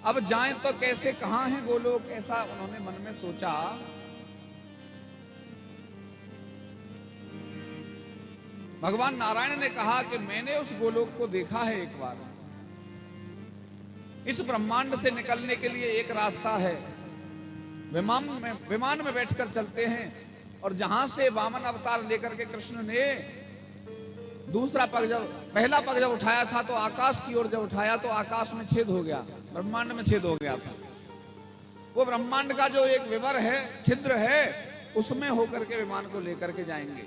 अब जाएं तो कैसे, कहां है गोलोक, ऐसा उन्होंने मन में सोचा। भगवान नारायण ने कहा कि मैंने उस गोलोक को देखा है एक बार। इस ब्रह्मांड से निकलने के लिए एक रास्ता है, विमान में बैठकर चलते हैं, और जहां से वामन अवतार लेकर के कृष्ण ने दूसरा पग जब पहला पग जब उठाया था तो आकाश की ओर जब उठाया तो आकाश में छेद हो गया, ब्रह्मांड में छेद हो गया था। वो ब्रह्मांड का जो एक विवर है, छिद्र है, उसमें होकर के विमान को लेकर के जाएंगे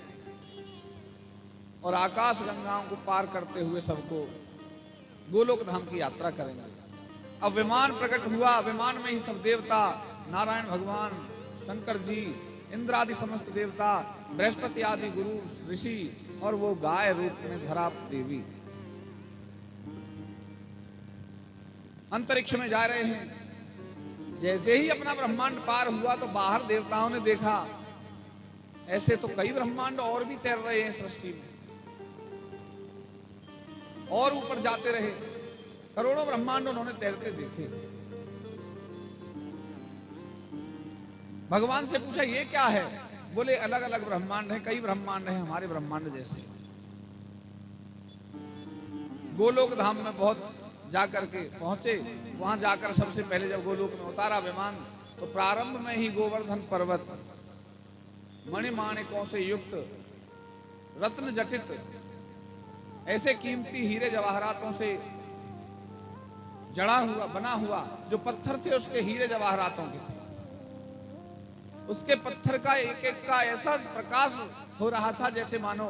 और आकाश गंगाओं को पार करते हुए सबको गोलोक धाम की यात्रा करेंगे। अब विमान प्रकट हुआ, विमान में ही सब देवता, नारायण भगवान, शंकर जी, इंद्र आदि समस्त देवता, बृहस्पति आदि गुरु ऋषि, और वो गाय रूप में धरा देवी अंतरिक्ष में जा रहे हैं। जैसे ही अपना ब्रह्मांड पार हुआ तो बाहर देवताओं ने देखा, ऐसे तो कई ब्रह्मांड और भी तैर रहे हैं सृष्टि में, और ऊपर जाते रहे, करोड़ों ब्रह्मांड उन्होंने तैरते देखे। भगवान से पूछा ये क्या है? बोले अलग अलग ब्रह्मांड हैं, कई ब्रह्मांड हैं हमारे ब्रह्मांड जैसे। गोलोक धाम में बहुत जाकर के पहुंचे, वहां जाकर सबसे पहले जब गोलोक में उतारा विमान, तो प्रारंभ में ही गोवर्धन पर्वत मणिमाणिकों से युक्त, रत्न जटित, ऐसे कीमती हीरे जवाहरातों से जड़ा हुआ, बना हुआ, जो पत्थर थे उसके हीरे जवाहरातों के थे। उसके पत्थर का एक एक का ऐसा प्रकाश हो रहा था जैसे मानो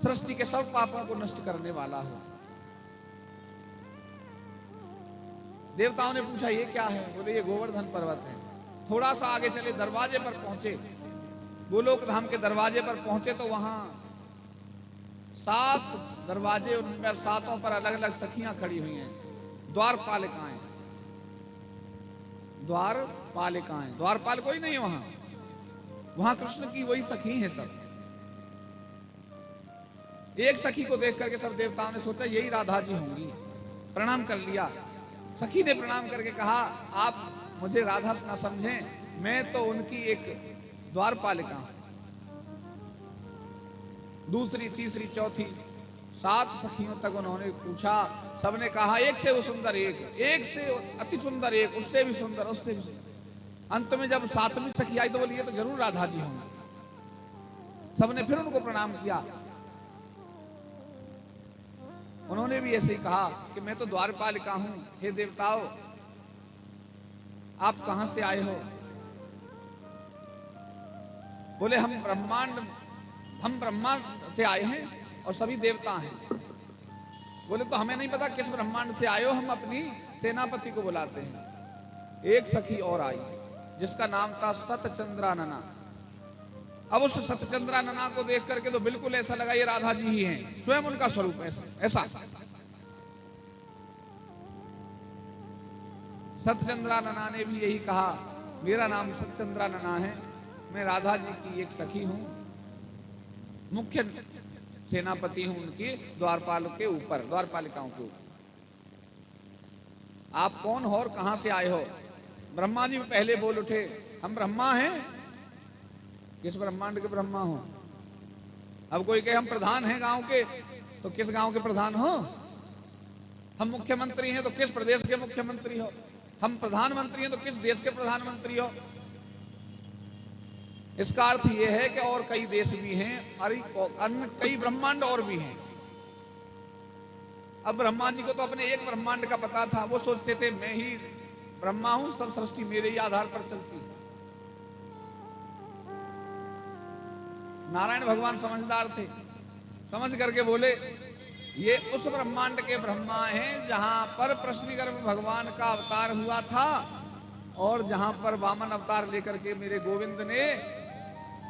सृष्टि के सब पापों को नष्ट करने वाला हो। देवताओं ने पूछा ये क्या है? बोले ये गोवर्धन पर्वत है। थोड़ा सा आगे चले, दरवाजे पर पहुंचे, गोलोक धाम के दरवाजे पर पहुंचे तो वहां 7 दरवाजे, उनमें 7 पर अलग अलग सखियां खड़ी हुई हैं, द्वारपालिकाएं। द्वारपालिकाएं, द्वारपाल कोई नहीं है वहां कृष्ण की वही सखी है सब। एक सखी को देख करके सब देवताओं ने सोचा यही राधा जी होंगी, प्रणाम कर लिया। सखी ने प्रणाम करके कहा आप मुझे राधा ना समझें, मैं तो उनकी एक द्वारपालिका हूं। दूसरी, तीसरी, चौथी, 7 सखियों तक उन्होंने पूछा, सबने कहा एक से वो सुंदर एक, एक से अति सुंदर एक, उससे भी सुंदर, उससे भी सुंदर। अंत में जब 7वीं सखी आई तो बोली ये तो जरूर राधा जी होंगे। सबने फिर उनको प्रणाम किया। उन्होंने भी ऐसे ही कहा कि मैं तो द्वारपालिका हूं, हे देवताओं आप कहां से आए हो? बोले हम ब्रह्मांड से आए हैं और सभी देवता हैं। बोले तो हमें नहीं पता किस ब्रह्मांड से आए हो, हम अपनी सेनापति को बुलाते हैं। एक सखी और आई जिसका नाम था सतचंद्रानना। अब उस सतचंद्रानना को देख करके तो बिल्कुल ऐसा लगा ये राधा जी ही हैं, स्वयं उनका स्वरूप ऐसा। सतचंद्रानना ने भी यही कहा मेरा नाम सतचंद्रानना है, मैं राधा जी की एक सखी हूं, मुख्य सेनापति हूं उनकी द्वारपालों के ऊपर, द्वारपालिकाओं के ऊपर। आप कौन हो और कहां से आए हो? ब्रह्मा जी पहले बोल उठे हम ब्रह्मा हैं। किस ब्रह्मांड के ब्रह्मा हो? अब कोई कहे हम प्रधान हैं गांव के, तो किस गांव के प्रधान हो? हम मुख्यमंत्री हैं तो किस प्रदेश के मुख्यमंत्री हो? हम प्रधानमंत्री हैं तो किस देश के प्रधानमंत्री हो? इसका अर्थ यह है कि और कई देश भी हैं, अन्य कई ब्रह्मांड और भी हैं। अब ब्रह्मा जी को तो अपने एक ब्रह्मांड का पता था, वो सोचते थे मैं ही ब्रह्मा हूं, सब सृष्टि मेरे ही आधार पर चलती है। नारायण भगवान समझदार थे, समझ करके बोले ये उस ब्रह्मांड के ब्रह्मा हैं जहां पर प्रश्निगर्भ भगवान का अवतार हुआ था और जहां पर वामन अवतार लेकर के मेरे गोविंद ने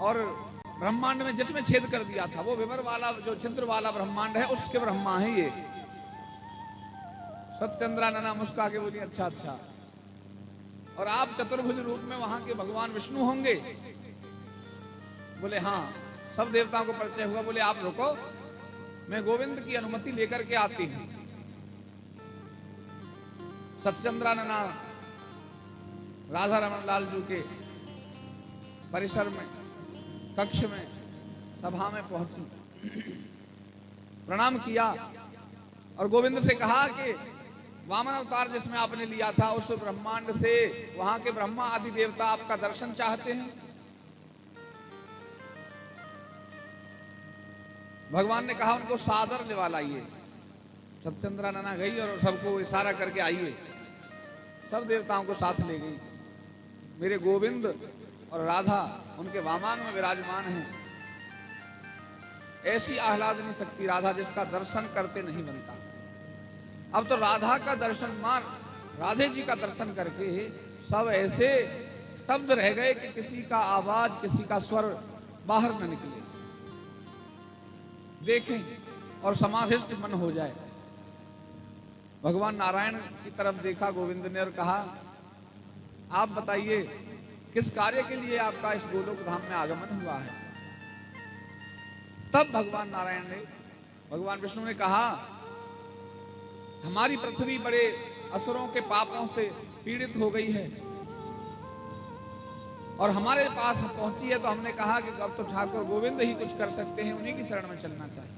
और ब्रह्मांड में जिसमें छेद कर दिया था, वो विवर वाला जो छिद्र वाला ब्रह्मांड है उसके ब्रह्मा है ये। सतचंद्रानना मुस्का के बोली अच्छा अच्छा, और आप चतुर्भुज रूप में वहां के भगवान विष्णु होंगे? बोले हाँ। सब देवताओं को परिचय हुआ। बोले आप रुको, मैं गोविंद की अनुमति लेकर के आती हूं। सत्यचंद्रानना राधा रमन लाल जी के परिसर में, कक्ष में, सभा में पहुंची, प्रणाम किया और गोविंद से कहा कि वामन अवतार जिसमें आपने लिया था उस ब्रह्मांड से वहां के ब्रह्मा आदि देवता आपका दर्शन चाहते हैं। भगवान ने कहा उनको सादर लेवा लाइए। सत्यचंद्रानना गई और सबको इशारा करके आइए, सब देवताओं को साथ ले गई। मेरे गोविंद और राधा उनके वामांग में विराजमान हैं। ऐसी आह्लादनी शक्ति राधा जिसका दर्शन करते नहीं बनता। अब तो राधा का दर्शन मान, राधे जी का दर्शन करके सब ऐसे स्तब्ध रह गए कि किसी का आवाज, किसी का स्वर बाहर न निकले। देखें और समाधिष्ट मन हो जाए। भगवान नारायण की तरफ देखा गोविंद ने और कहा, आप बताइए किस कार्य के लिए आपका इस गोलोक धाम में आगमन हुआ है। तब भगवान नारायण ने, भगवान विष्णु ने कहा, हमारी पृथ्वी बड़े असुरों के पापों से पीड़ित हो गई है और हमारे पास पहुंची है, तो हमने कहा कि अब तो ठाकुर गोविंद ही कुछ कर सकते हैं, उन्हीं की शरण में चलना चाहिए।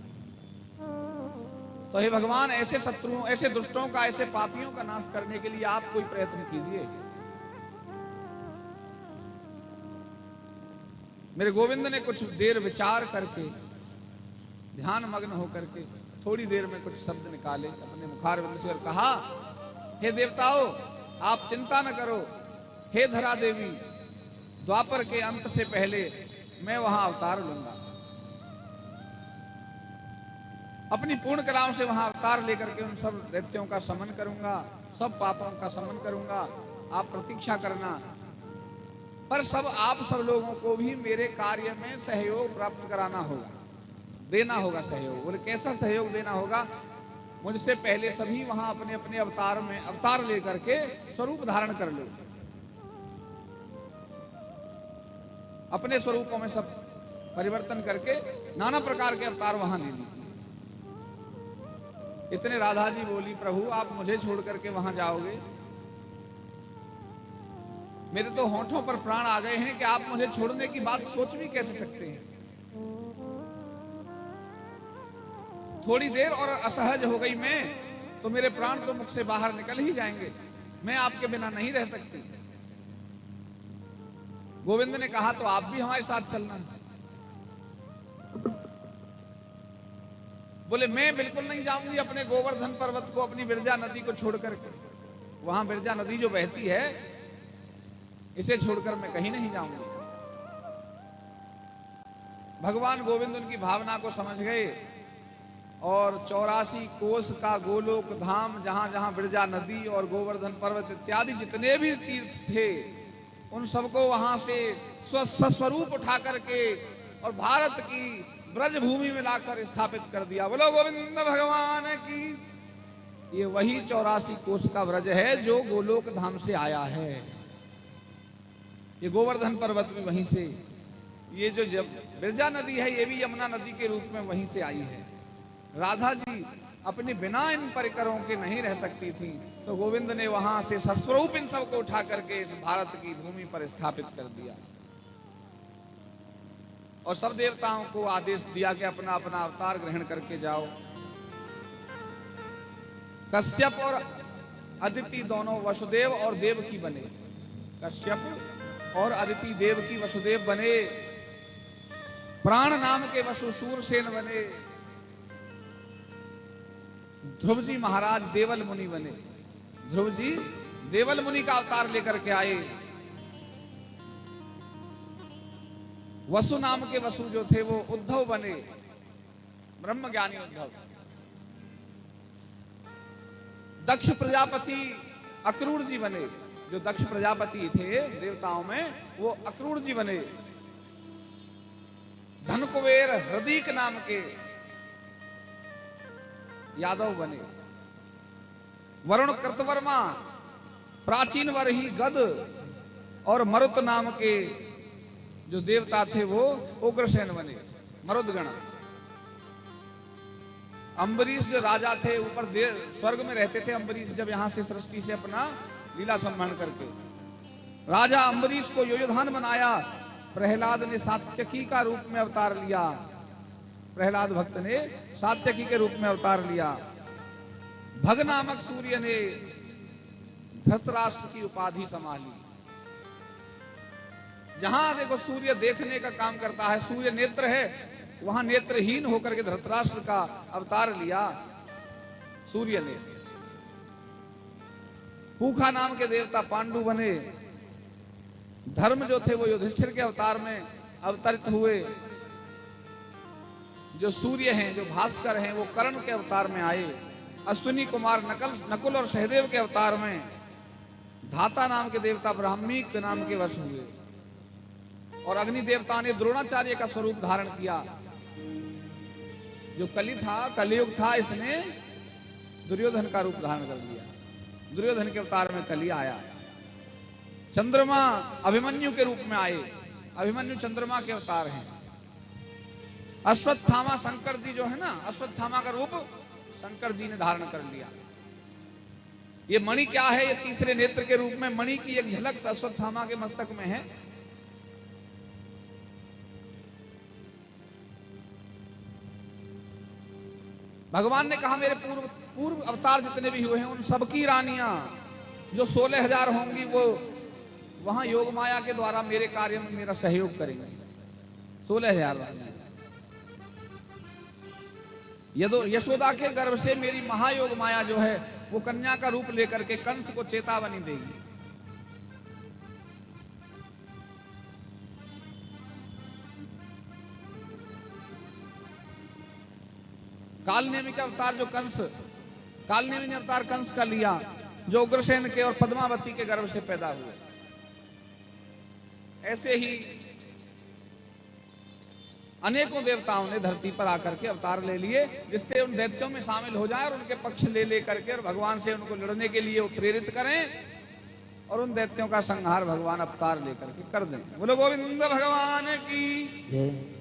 तो हे भगवान, ऐसे शत्रुओं, ऐसे दुष्टों का, ऐसे पापियों का नाश करने के लिए आप कोई प्रयत्न कीजिए। मेरे गोविंद ने कुछ देर विचार करके, ध्यान मग्न होकर के थोड़ी देर में कुछ शब्द निकाले अपने मुखारविंद से और कहा, हे देवताओं, आप चिंता न करो। हे धरा देवी, द्वापर के अंत से पहले मैं वहां अवतार लूंगा। अपनी पूर्ण कलाओं से वहां अवतार लेकर के उन सब दैत्यों का समन करूंगा, सब पापों का समन करूंगा। आप प्रतीक्षा करना। पर आप सब लोगों को भी मेरे कार्य में सहयोग प्राप्त कराना होगा, देना होगा सहयोग। बोले कैसा सहयोग देना होगा? मुझसे पहले सभी वहां अपने अपने अवतार में अवतार लेकर के स्वरूप धारण कर लो। अपने स्वरूपों में सब परिवर्तन करके नाना प्रकार के अवतार वहां ले लीजिए। इतने राधा जी बोली, प्रभु आप मुझे छोड़ करके वहां जाओगे? मेरे तो होठों पर प्राण आ गए हैं कि आप मुझे छोड़ने की बात सोच भी कैसे सकते हैं। थोड़ी देर और असहज हो गई मैं तो मेरे प्राण तो मुख से बाहर निकल ही जाएंगे। मैं आपके बिना नहीं रह सकती। गोविंद ने कहा, तो आप भी हमारे साथ चलना है। बोले मैं बिल्कुल नहीं जाऊंगी अपने गोवर्धन पर्वत को, अपनी बिरजा नदी को छोड़ करके। वहां बिरजा नदी जो बहती है, इसे छोड़कर मैं कहीं नहीं जाऊंगी। भगवान गोविंद उनकी भावना को समझ गए और 84 कोस का गोलोक धाम, जहां जहां बिरजा नदी और गोवर्धन पर्वत इत्यादि जितने भी तीर्थ थे, उन सबको वहां से स्वस्वरूप उठा करके और भारत की ब्रज भूमि में लाकर स्थापित कर दिया। बोलो गोविंद भगवान की। ये वही 84 कोस का ब्रज है जो गोलोक धाम से आया है। ये गोवर्धन पर्वत में वहीं से, ये जो बिरजा नदी है, ये भी यमुना नदी के रूप में वहीं से आई है। राधा जी अपने बिना इन परिकरों के नहीं रह सकती थी, तो गोविंद ने वहां से सस्वरूप इन सबको उठा करके इस भारत की भूमि पर स्थापित कर दिया और सब देवताओं को आदेश दिया कि अपना अपना अवतार ग्रहण करके जाओ। कश्यप और अदिति दोनों वसुदेव और देवकी बने। कश्यप और अदिति देवकी वसुदेव बने। प्राण नाम के वसु शूरसेन बने। ध्रुव जी महाराज देवल मुनि बने। ध्रुव जी देवल मुनि का अवतार लेकर के आए। वसु नाम के वसु जो थे वो उद्धव बने, ब्रह्म ज्ञानी उद्धव। दक्ष प्रजापति अक्रूर जी बने। जो दक्ष प्रजापति थे देवताओं में, वो अक्रूर जी बने। धन कुबेर हृदीक नाम के यादव बने। वरुण कृतवर्मा प्राचीन वर ही गद और मरुत नाम के जो देवता थे वो उग्रसेन बने, मरुदगण। अम्बरीश जो राजा थे ऊपर स्वर्ग में रहते थे अम्बरीश, जब यहाँ से सृष्टि से अपना लीला संभाल करके राजा अम्बरीश को योयोधान बनाया। प्रहलाद ने सात्यकी का रूप में अवतार लिया, प्रहलाद भक्त ने सात्यकी के रूप में अवतार लिया। भग नामक सूर्य ने धृतराष्ट्र की उपाधि संभाली। जहां देखो सूर्य देखने का काम करता है, सूर्य नेत्र है, वहां नेत्रहीन होकर के धृतराष्ट्र का अवतार लिया सूर्य ने। पूखा नाम के देवता पांडु बने। धर्म जो थे वो युधिष्ठिर के अवतार में अवतरित हुए। जो सूर्य हैं, जो भास्कर हैं, वो कर्ण के अवतार में आए। अश्विनी कुमार नकुल और सहदेव के अवतार में। धाता नाम के देवता ब्राह्मी के नाम के वश हुए और अग्नि देवता ने द्रोणाचार्य का स्वरूप धारण किया। जो कली था, कलियुग था, इसने दुर्योधन का रूप धारण कर लिया। दुर्योधन के अवतार में कली आया। चंद्रमा अभिमन्यु के रूप में आए। अभिमन्यु चंद्रमा के अवतार हैं। अश्वत्थामा शंकर जी जो है ना, अश्वत्थामा का रूप शंकर जी ने धारण कर लिया। ये मणि क्या है? ये तीसरे नेत्र के रूप में मणि की एक झलक अश्वत्थामा के मस्तक में है। भगवान ने कहा मेरे पूर्व अवतार जितने भी हुए हैं उन सबकी रानियां जो 16,000 होंगी वो वहां योग माया के द्वारा मेरे कार्य में मेरा सहयोग करेंगे। 16,000 रानियां। यशोदा के गर्भ से मेरी महायोग माया जो है वो कन्या का रूप लेकर के कंस को चेतावनी देगी। कालनेमी का अवतार जो कालनेमी ने अवतार कंस का लिया, जो उग्रसेन के और पद्मावती के गर्भ से पैदा हुए। ऐसे ही अनेकों देवताओं ने धरती पर आकर के अवतार ले लिए, जिससे उन दैत्यों में शामिल हो जाए और उनके पक्ष ले करके और भगवान से उनको लड़ने के लिए वो प्रेरित करें और उन दैत्यों का संहार भगवान अवतार लेकर के कर दें। बोलो गोविंद भगवान की।